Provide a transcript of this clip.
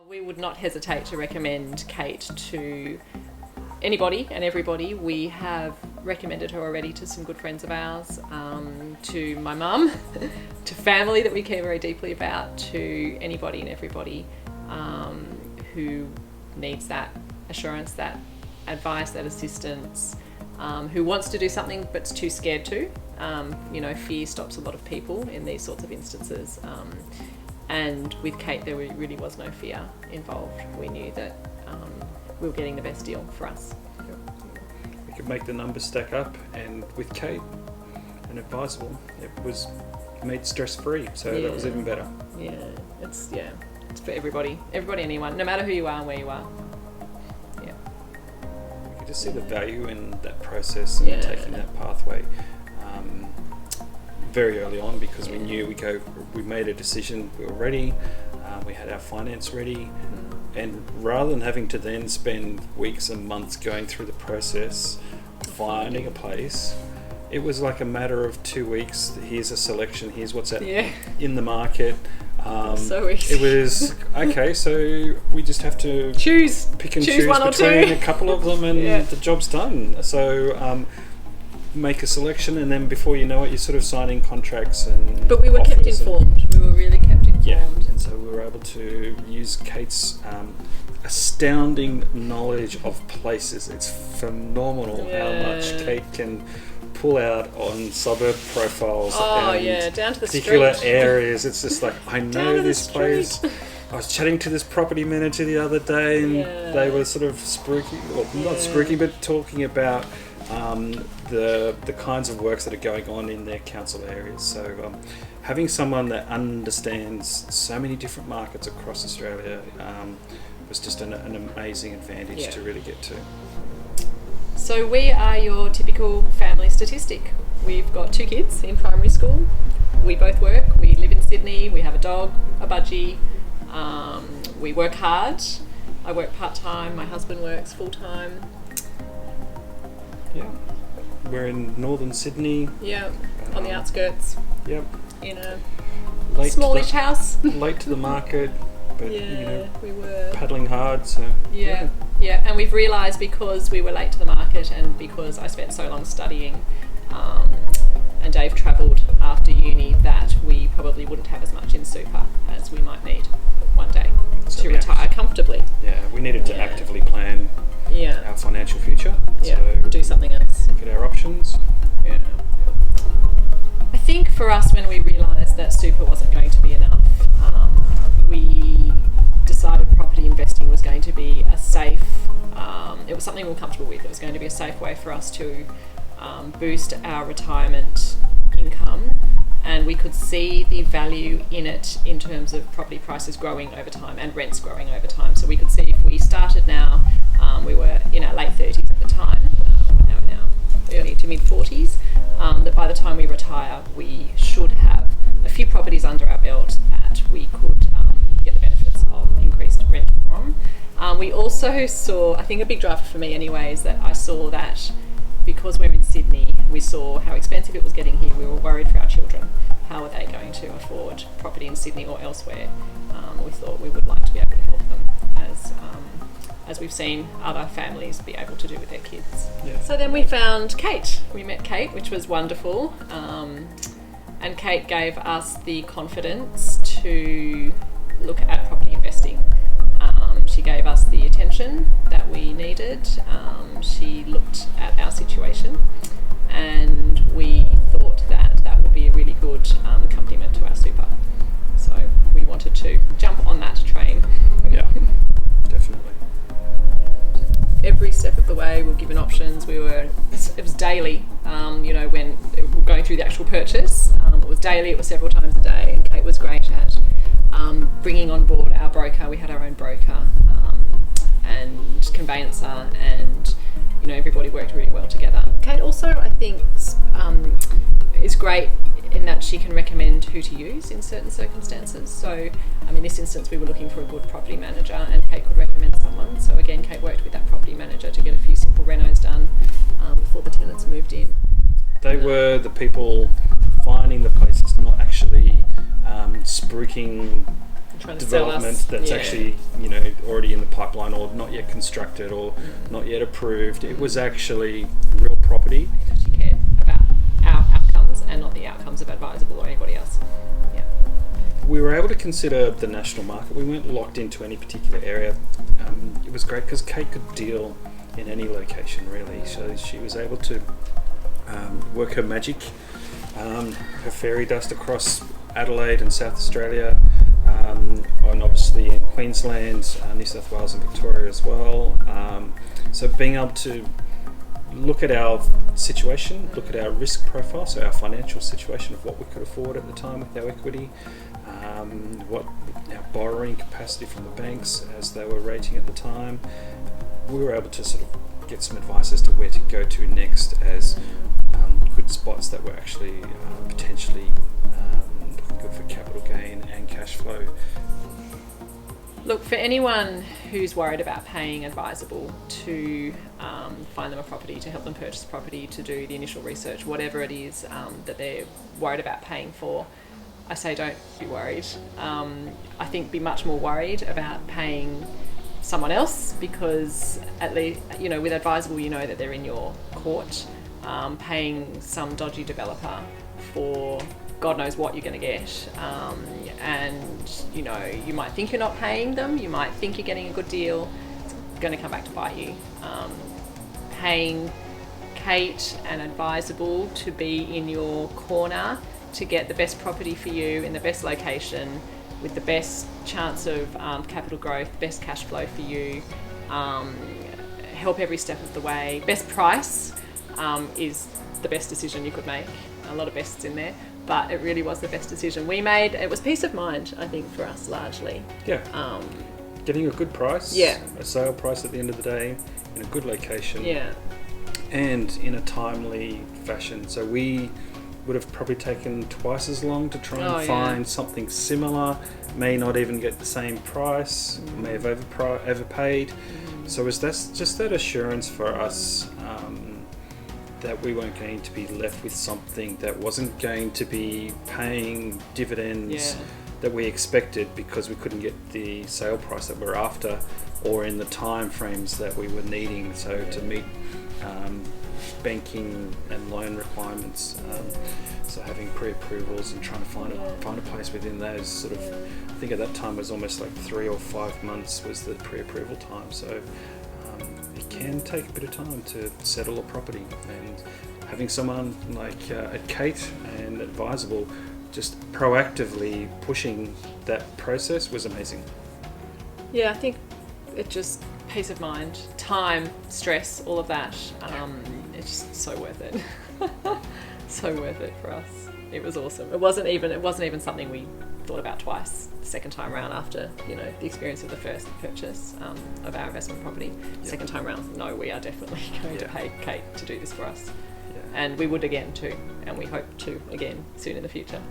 We would not hesitate to recommend Kate to anybody and everybody. We have recommended her already to some good friends of ours, to my mum, to family that we care very deeply about, to anybody and everybody who needs that assurance, that advice, that assistance, who wants to do something but's too scared to. Fear stops a lot of people in these sorts of instances. And with Kate, there really was no fear involved. We knew that we were getting the best deal for us. We could make the numbers stack up, and with Kate and Adviseable, it was made stress-free, so that was even better. It's for everybody, anyone, no matter who you are and where you are. Yeah. We could just see the value in that process and taking that pathway. Very early on, because we knew we made a decision, we were ready, we had our finance ready, and rather than having to then spend weeks and months going through the process finding a place, it was like a matter of 2 weeks. Here's a selection, here's what's in the market. So easy. It was okay, so we just have to choose one or between two. A couple of them, and the job's done. So make a selection, and then before you know it, you're sort of signing contracts and. But we were kept informed. We were really kept informed. Yeah, and so we were able to use Kate's astounding knowledge of places. It's phenomenal how much Kate can pull out on suburb profiles and down to the particular street. areas. It's just like, I know this place. I was chatting to this property manager the other day, and they were sort of not spruiking, but talking about the kinds of works that are going on in their council areas. So having someone that understands so many different markets across Australia was just an amazing advantage to really get to. So we are your typical family statistic. We've got 2 kids in primary school. We both work. We live in Sydney. We have a dog, a budgie. We work hard. I work part-time. My husband works full-time. Yeah. We're in northern Sydney. Yeah, on the outskirts. Yep. In a Late house. Late to the market, but we were paddling hard. So yeah, and we've realised, because we were late to the market and because I spent so long studying, and Dave travelled after uni, that we probably wouldn't have as much in super as we might need one day to retire comfortably. Yeah, we needed to actively plan our financial future. So do something else. Look at our options. Yeah. I think for us, when we realised that super wasn't going to be enough, we decided property investing was going to be a safe, it was something we were comfortable with. It was going to be a safe way for us to boost our retirement income, and we could see the value in it in terms of property prices growing over time and rents growing over time. So we could see, if we started now, we were in our late 30s at the time, now early to mid 40s, that by the time we retire, we should have a few properties under our belt that we could get the benefits of increased rent from. We also saw, I think a big driver for me anyway, is that I saw that because we're in Sydney, we saw how expensive it was getting here. We were worried for our children. How are they going to afford property in Sydney or elsewhere? We thought we would like to be able to help them, as we've seen other families be able to do with their kids. Yeah. So then we found Kate. We met Kate, which was wonderful. And Kate gave us the confidence to look at property investing. She gave us the attention that we needed. She looked at our situation, and we thought that would be a really good accompaniment to our super. So we wanted to jump on that train. Yeah, definitely. Every step of the way, we were given options. It was daily, when we were going through the actual purchase. It was daily, it was several times a day, and Kate was great at bringing on board our broker. We had our own broker and conveyancer, and everybody worked really well together. Kate also, I think, is great in that she can recommend who to use in certain circumstances. So, in this instance, we were looking for a good property manager, and Kate could recommend someone. So again, Kate worked with that property manager to get a few simple renos done before the tenants moved in. They were the people finding the places, not actually spruiking development that's actually pipeline or not yet constructed or not yet approved. It was actually real property. She cared about our outcomes and not the outcomes of Adviseable or anybody else. Yeah. We were able to consider the national market. We weren't locked into any particular area. It was great because Kate could deal in any location really. So she was able to work her magic, her fairy dust across Adelaide and South Australia, and obviously in Queensland, New South Wales and Victoria as well. So being able to look at our situation, look at our risk profile, so our financial situation of what we could afford at the time with our equity, what our borrowing capacity from the banks as they were rating at the time, we were able to sort of get some advice as to where to go to next as good spots that were actually potentially good for capital gain and cash flow. Look, for anyone who's worried about paying Adviseable to find them a property, to help them purchase property, to do the initial research, whatever it is that they're worried about paying for, I say don't be worried. I think be much more worried about paying someone else, because at least, with Adviseable, you know that they're in your court. Paying some dodgy developer for God knows what you're going to get, and you might think you're not paying them, you might think you're getting a good deal, it's going to come back to bite you. Paying Kate and Adviseable to be in your corner to get the best property for you in the best location with the best chance of capital growth, best cash flow for you, help every step of the way, best price, is the best decision you could make. A lot of bests in there, but it really was the best decision we made. It was peace of mind, I think, for us largely. Yeah. Getting a good price. Yeah. A sale price at the end of the day, in a good location. Yeah. And in a timely fashion. So we would have probably taken twice as long to try and find something similar. May not even get the same price. May have overpaid. So that's just that assurance for us. That we weren't going to be left with something that wasn't going to be paying dividends that we expected because we couldn't get the sale price that we're after or in the time frames that we were needing to meet banking and loan requirements. So having pre-approvals and trying to find a place within those sort of, I think at that time was almost like 3 or 5 months was the pre-approval time. So it can take a bit of time to settle a property, and having someone like Kate and Adviseable just proactively pushing that process was amazing. Yeah, I think it just peace of mind, time, stress, all of that. It's just so worth it. So worth it for us. It was awesome. It wasn't even something we thought about twice the second time round after the experience of the first purchase of our investment property. Second time round, no, we are definitely going to pay Kate to do this for us, and we would again too, and we hope to again soon in the future.